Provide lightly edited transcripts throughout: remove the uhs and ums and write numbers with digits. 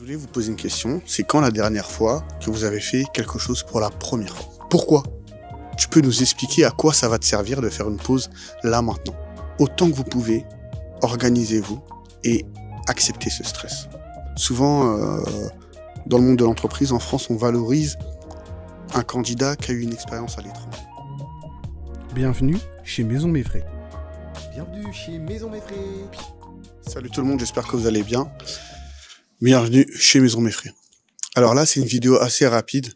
voulais vous poser une question, c'est quand la dernière fois que vous avez fait quelque chose pour la première fois? Pourquoi? Tu peux nous expliquer à quoi ça va te servir de faire une pause là maintenant? Autant que vous pouvez, organisez-vous et acceptez ce stress. Souvent, dans le monde de l'entreprise, en France, on valorise un candidat qui a eu une expérience à l'étranger. Bienvenue chez Maison Méfray. Bienvenue chez Maison Méfray. Salut tout le monde, j'espère que vous allez bien. Bienvenue chez Maison Méfray. Alors là, c'est une vidéo assez rapide.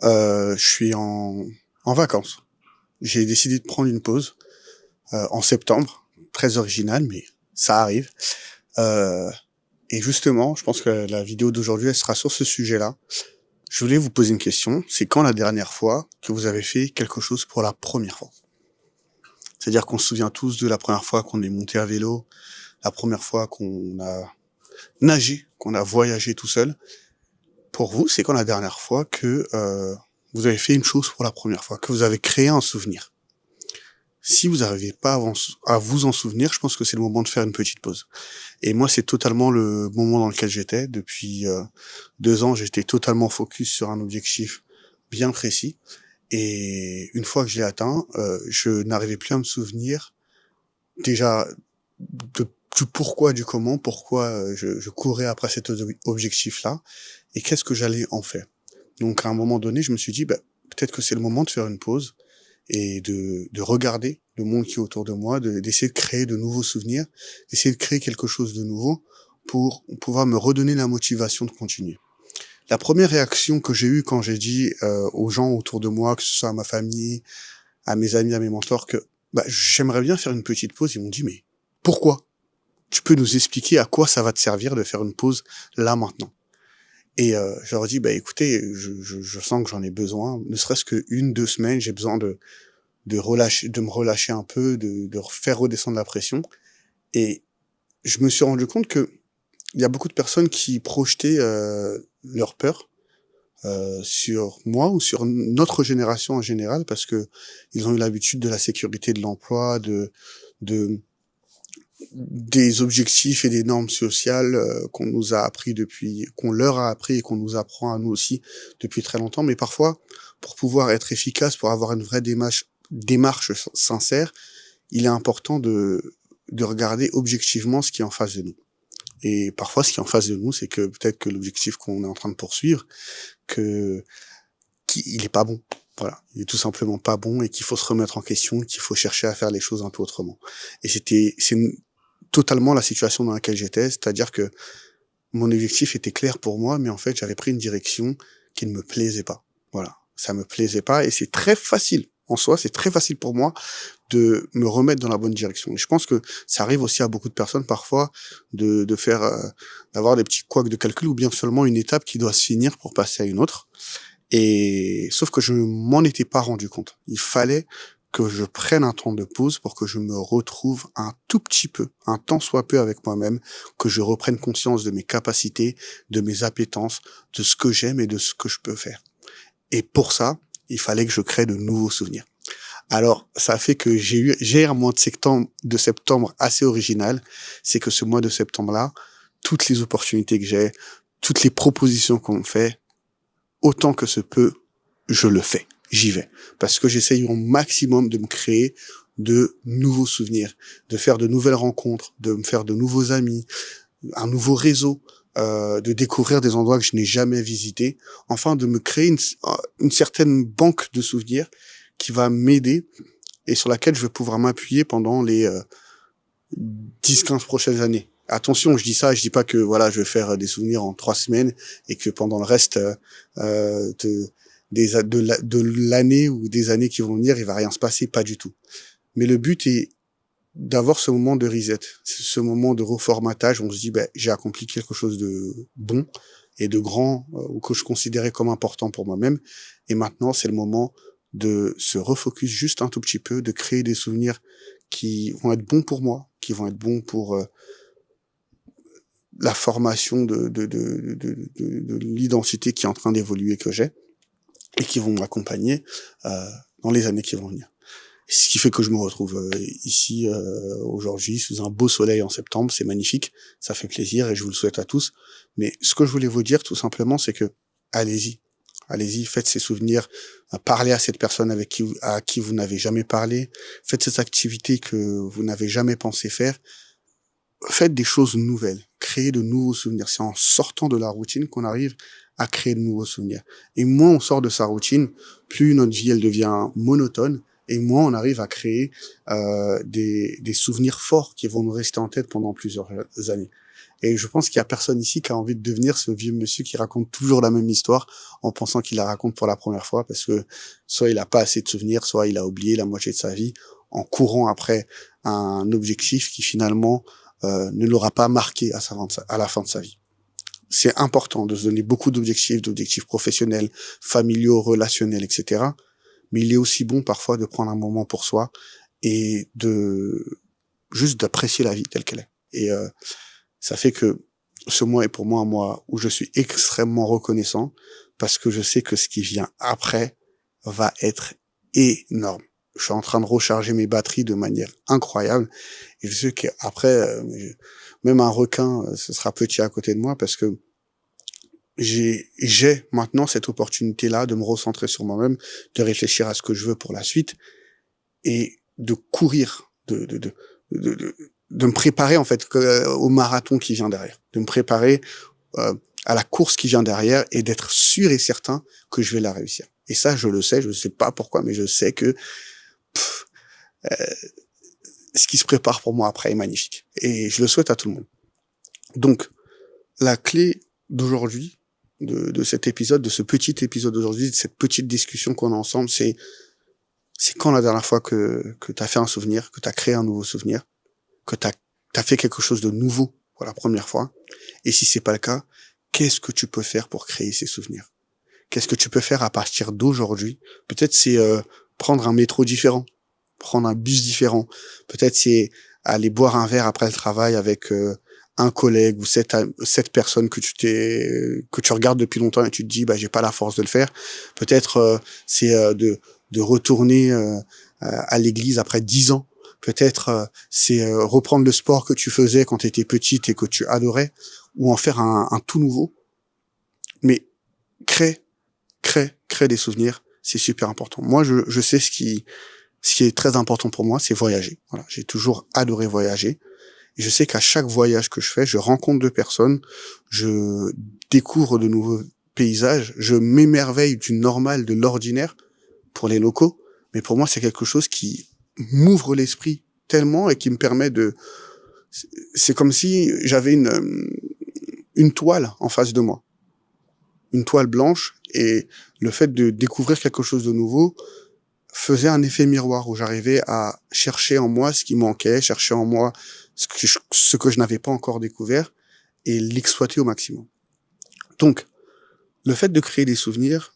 Je suis en vacances. J'ai décidé de prendre une pause en septembre, très original, mais ça arrive. Et justement, je pense que la vidéo d'aujourd'hui, elle sera sur ce sujet-là. Je voulais vous poser une question. C'est quand la dernière fois que vous avez fait quelque chose pour la première fois? C'est-à-dire qu'on se souvient tous de la première fois qu'on est monté à vélo, la première fois qu'on a nagé, qu'on a voyagé tout seul. Pour vous, c'est quand la dernière fois que vous avez fait une chose pour la première fois, que vous avez créé un souvenir? Si vous n'arrivez pas à vous en souvenir, je pense que c'est le moment de faire une petite pause. Et moi, c'est totalement le moment dans lequel j'étais. Depuis 2 ans, j'étais totalement focus sur un objectif bien précis. Et une fois que je l'ai atteint, je n'arrivais plus à me souvenir déjà du pourquoi, du comment, pourquoi je courais après cet objectif-là et qu'est-ce que j'allais en faire. Donc à un moment donné, je me suis dit, peut-être que c'est le moment de faire une pause et de regarder le monde qui est autour de moi, d'essayer de créer de nouveaux souvenirs, d'essayer de créer quelque chose de nouveau pour pouvoir me redonner la motivation de continuer. La première réaction que j'ai eue quand j'ai dit aux gens autour de moi, que ce soit à ma famille, à mes amis, à mes mentors, que j'aimerais bien faire une petite pause, ils m'ont dit, mais pourquoi? Tu peux nous expliquer à quoi ça va te servir de faire une pause là maintenant? Et je leur ai dit, écoutez, je sens que j'en ai besoin, ne serait-ce que 1-2 semaines, j'ai besoin de me relâcher un peu, de faire redescendre la pression. Et je me suis rendu compte que il y a beaucoup de personnes qui projetaient leur peur sur moi ou sur notre génération en général, parce que ils ont eu l'habitude de la sécurité de l'emploi, des objectifs et des normes sociales qu'on leur a appris et qu'on nous apprend à nous aussi depuis très longtemps. Mais parfois, pour pouvoir être efficace, pour avoir une vraie démarche sincère, il est important de regarder objectivement ce qui est en face de nous. Et parfois, ce qui est en face de nous, c'est que peut-être que l'objectif qu'on est en train de poursuivre, il est pas bon. Voilà, il est tout simplement pas bon et qu'il faut se remettre en question, qu'il faut chercher à faire les choses un peu autrement. Et c'est totalement la situation dans laquelle j'étais, c'est-à-dire que mon objectif était clair pour moi, mais en fait, j'avais pris une direction qui ne me plaisait pas. Voilà, ça me plaisait pas et c'est très facile. En soi, c'est très facile pour moi de me remettre dans la bonne direction. Et je pense que ça arrive aussi à beaucoup de personnes parfois d'avoir des petits couacs de calcul ou bien seulement une étape qui doit se finir pour passer à une autre. Et sauf que je m'en étais pas rendu compte. Il fallait que je prenne un temps de pause pour que je me retrouve un tout petit peu, un tant soit peu avec moi-même, que je reprenne conscience de mes capacités, de mes appétences, de ce que j'aime et de ce que je peux faire. Et pour ça, il fallait que je crée de nouveaux souvenirs. Alors, ça fait que j'ai un mois de septembre assez original. C'est que ce mois de septembre-là, toutes les opportunités que j'ai, toutes les propositions qu'on me fait, autant que se peut, je le fais. J'y vais. Parce que j'essaye au maximum de me créer de nouveaux souvenirs, de faire de nouvelles rencontres, de me faire de nouveaux amis, un nouveau réseau, de découvrir des endroits que je n'ai jamais visités, enfin de me créer une certaine banque de souvenirs qui va m'aider et sur laquelle je vais pouvoir m'appuyer pendant les 10-15 prochaines années. Attention, je dis ça, je dis pas que voilà, je vais faire des souvenirs en 3 semaines et que pendant le reste de l'année ou des années qui vont venir, il va rien se passer, pas du tout. Mais le but est d'avoir ce moment de reset, ce moment de reformatage où on se dit, j'ai accompli quelque chose de bon et de grand, ou que je considérais comme important pour moi-même. Et maintenant, c'est le moment de se refocus juste un tout petit peu, de créer des souvenirs qui vont être bons pour moi, qui vont être bons pour la formation de l'identité qui est en train d'évoluer que j'ai et qui vont m'accompagner dans les années qui vont venir. Ce qui fait que je me retrouve ici aujourd'hui sous un beau soleil en septembre, c'est magnifique, ça fait plaisir et je vous le souhaite à tous. Mais ce que je voulais vous dire tout simplement, c'est que allez-y, allez-y, faites ces souvenirs, parlez à cette personne à qui vous n'avez jamais parlé, faites cette activité que vous n'avez jamais pensé faire, faites des choses nouvelles, créez de nouveaux souvenirs. C'est en sortant de la routine qu'on arrive à créer de nouveaux souvenirs. Et moins on sort de sa routine, plus notre vie elle devient monotone. Et moins on arrive à créer des souvenirs forts qui vont nous rester en tête pendant plusieurs années. Et je pense qu'il y a personne ici qui a envie de devenir ce vieux monsieur qui raconte toujours la même histoire en pensant qu'il la raconte pour la première fois, parce que soit il a pas assez de souvenirs, soit il a oublié la moitié de sa vie en courant après un objectif qui finalement ne l'aura pas marqué à la fin de sa vie. C'est important de se donner beaucoup d'objectifs professionnels, familiaux, relationnels, etc. Mais il est aussi bon parfois de prendre un moment pour soi et juste d'apprécier la vie telle qu'elle est. Et ça fait que ce mois est pour moi un mois où je suis extrêmement reconnaissant parce que je sais que ce qui vient après va être énorme. Je suis en train de recharger mes batteries de manière incroyable et je sais qu'après, même un requin, ce sera petit à côté de moi parce que j'ai maintenant cette opportunité-là de me recentrer sur moi-même, de réfléchir à ce que je veux pour la suite et de courir, de me préparer en fait au marathon qui vient derrière, de me préparer à la course qui vient derrière et d'être sûr et certain que je vais la réussir. Et ça, je le sais, je ne sais pas pourquoi, mais je sais que ce qui se prépare pour moi après est magnifique. Et je le souhaite à tout le monde. Donc, la clé d'aujourd'hui, de cet épisode, de ce petit épisode d'aujourd'hui, de cette petite discussion qu'on a ensemble, c'est quand la dernière fois que tu as fait un souvenir, que tu as créé un nouveau souvenir, que tu as fait quelque chose de nouveau pour la première fois. Et si c'est pas le cas, qu'est-ce que tu peux faire pour créer ces souvenirs? Qu'est-ce que tu peux faire à partir d'aujourd'hui? Peut-être c'est prendre un métro différent, prendre un bus différent. Peut-être c'est aller boire un verre après le travail avec un collègue ou cette personne que tu regardes depuis longtemps et tu te dis j'ai pas la force de le faire. Peut-être c'est de retourner à l'église après 10 ans. Peut-être c'est reprendre le sport que tu faisais quand tu étais petite et que tu adorais, ou en faire un tout nouveau. Mais crée des souvenirs, c'est super important. Moi, je sais ce qui est très important pour moi, c'est voyager. Voilà, j'ai toujours adoré voyager. Et je sais qu'à chaque voyage que je fais, je rencontre de personnes, je découvre de nouveaux paysages, je m'émerveille du normal, de l'ordinaire pour les locaux. Mais pour moi, c'est quelque chose qui m'ouvre l'esprit tellement et qui me permet c'est comme si j'avais une toile en face de moi. Une toile blanche, et le fait de découvrir quelque chose de nouveau faisait un effet miroir où j'arrivais à chercher en moi ce qui manquait, chercher en moi ce que je n'avais pas encore découvert et l'exploiter au maximum. Donc, le fait de créer des souvenirs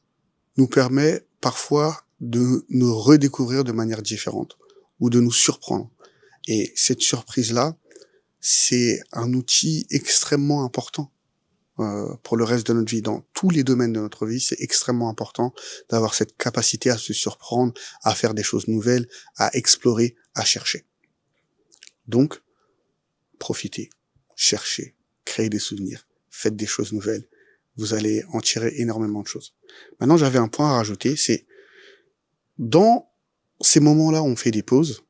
nous permet parfois de nous redécouvrir de manière différente ou de nous surprendre. Et cette surprise-là, c'est un outil extrêmement important pour le reste de notre vie. Dans tous les domaines de notre vie, c'est extrêmement important d'avoir cette capacité à se surprendre, à faire des choses nouvelles, à explorer, à chercher. Donc, profitez, cherchez, créez des souvenirs, faites des choses nouvelles. Vous allez en tirer énormément de choses. Maintenant, j'avais un point à rajouter, c'est dans ces moments-là où on fait des pauses,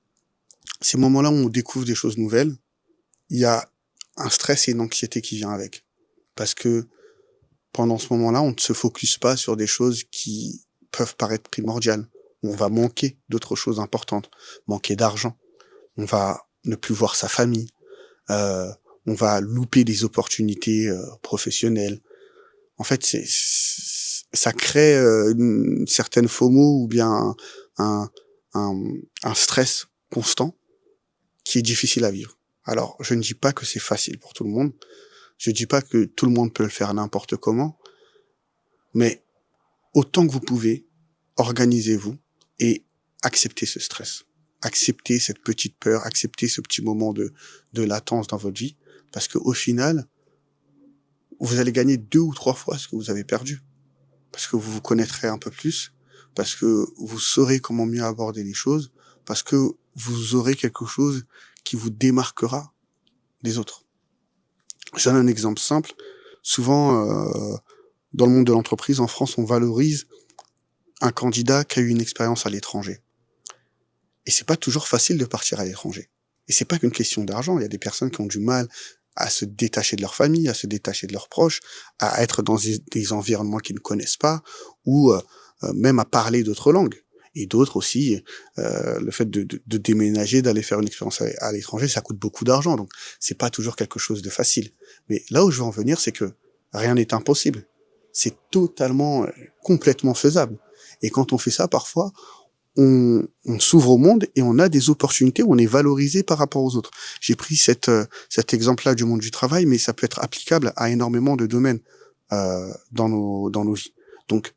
ces moments-là où on découvre des choses nouvelles, il y a un stress et une anxiété qui vient avec. Parce que pendant ce moment-là, on ne se focus pas sur des choses qui peuvent paraître primordiales. On va manquer d'autres choses importantes, manquer d'argent. On va ne plus voir sa famille. On va louper des opportunités professionnelles. En fait, ça crée une certaine FOMO ou bien un stress constant qui est difficile à vivre. Alors, je ne dis pas que c'est facile pour tout le monde. Je dis pas que tout le monde peut le faire n'importe comment. Mais autant que vous pouvez, organisez-vous et acceptez ce stress. Acceptez cette petite peur, acceptez ce petit moment de latence dans votre vie. Parce que au final, vous allez gagner 2 ou 3 fois ce que vous avez perdu. Parce que vous vous connaîtrez un peu plus, parce que vous saurez comment mieux aborder les choses, parce que vous aurez quelque chose qui vous démarquera des autres. Je donne un exemple simple. Souvent, dans le monde de l'entreprise, en France, on valorise un candidat qui a eu une expérience à l'étranger. Et c'est pas toujours facile de partir à l'étranger. Et c'est pas qu'une question d'argent. Il y a des personnes qui ont du mal à se détacher de leur famille, à se détacher de leurs proches, à être dans des environnements qu'ils ne connaissent pas, ou même à parler d'autres langues. Et d'autres aussi, le fait de déménager, d'aller faire une expérience à l'étranger, ça coûte beaucoup d'argent. Donc, c'est pas toujours quelque chose de facile. Mais là où je veux en venir, c'est que rien n'est impossible. C'est totalement, complètement faisable. Et quand on fait ça, parfois, on s'ouvre au monde et on a des opportunités où on est valorisé par rapport aux autres. J'ai pris cet exemple-là du monde du travail, mais ça peut être applicable à énormément de domaines dans nos vies. Donc,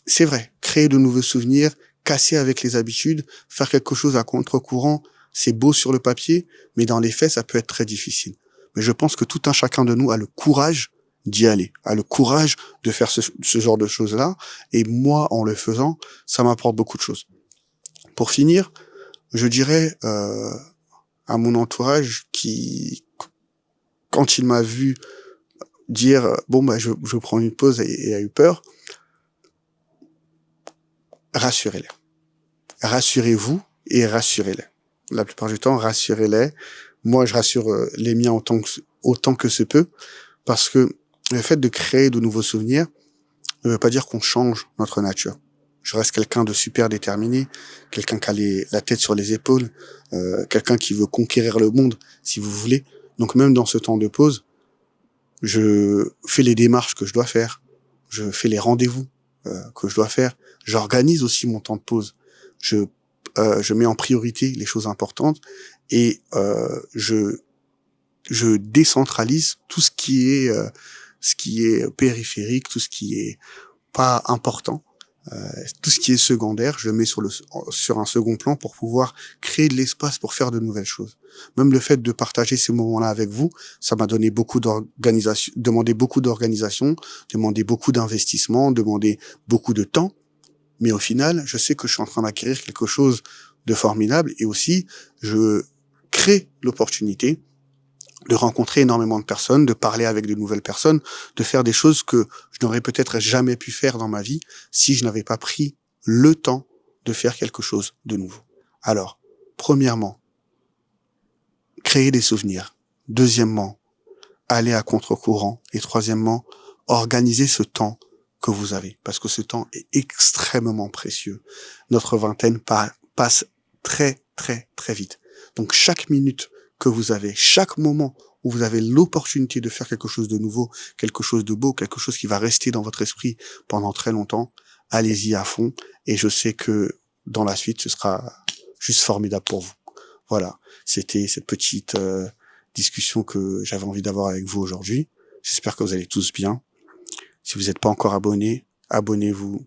c'est vrai, créer de nouveaux souvenirs, casser avec les habitudes, faire quelque chose à contre-courant, c'est beau sur le papier, mais dans les faits, ça peut être très difficile. Mais je pense que tout un chacun de nous a le courage d'y aller, a le courage de faire ce genre de choses-là. Et moi, en le faisant, ça m'apporte beaucoup de choses. Pour finir, je dirais à mon entourage qui, quand il m'a vu dire « bon, bah, je prends une pause » et a eu peur, rassurez-les. Rassurez-vous et rassurez-les. La plupart du temps, rassurez-les. Moi, je rassure les miens autant que se peut, parce que le fait de créer de nouveaux souvenirs ne veut pas dire qu'on change notre nature. Je reste quelqu'un de super déterminé, quelqu'un qui a la tête sur les épaules, quelqu'un qui veut conquérir le monde, si vous voulez. Donc même dans ce temps de pause, je fais les démarches que je dois faire, je fais les rendez-vous que je dois faire, j'organise aussi mon temps de pause, je mets en priorité les choses importantes et je décentralise tout ce qui est périphérique, tout ce qui est pas important, tout ce qui est secondaire, je le mets sur un second plan pour pouvoir créer de l'espace pour faire de nouvelles choses. Même le fait de partager ces moments-là avec vous, ça m'a donné demandé beaucoup d'organisation, demandé beaucoup d'investissement, demandé beaucoup de temps. Mais au final, je sais que je suis en train d'acquérir quelque chose de formidable et aussi, je crée l'opportunité de rencontrer énormément de personnes, de parler avec de nouvelles personnes, de faire des choses que je n'aurais peut-être jamais pu faire dans ma vie si je n'avais pas pris le temps de faire quelque chose de nouveau. Alors, premièrement, créer des souvenirs. Deuxièmement, aller à contre-courant. Et troisièmement, organiser ce temps que vous avez, parce que ce temps est extrêmement précieux. Notre vingtaine passe très, très, très vite. Donc, chaque minute que vous avez, chaque moment où vous avez l'opportunité de faire quelque chose de nouveau, quelque chose de beau, quelque chose qui va rester dans votre esprit pendant très longtemps, allez-y à fond. Et je sais que dans la suite, ce sera juste formidable pour vous. Voilà, c'était cette petite discussion que j'avais envie d'avoir avec vous aujourd'hui. J'espère que vous allez tous bien. Si vous n'êtes pas encore abonné, abonnez-vous,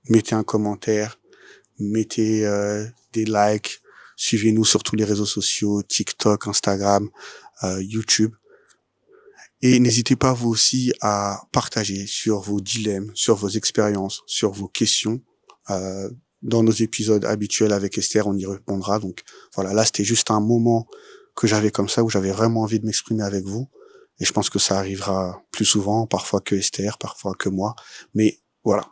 mettez un commentaire, mettez des likes, suivez-nous sur tous les réseaux sociaux, TikTok, Instagram, YouTube. Et n'hésitez pas vous aussi à partager sur vos dilemmes, sur vos expériences, sur vos questions. Dans nos épisodes habituels avec Esther, on y répondra. Donc voilà, là c'était juste un moment que j'avais comme ça, où j'avais vraiment envie de m'exprimer avec vous. Et je pense que ça arrivera plus souvent, parfois que Esther, parfois que moi. Mais voilà.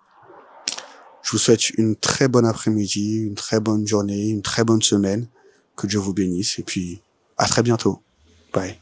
Je vous souhaite une très bonne après-midi, une très bonne journée, une très bonne semaine. Que Dieu vous bénisse. Et puis, à très bientôt. Bye.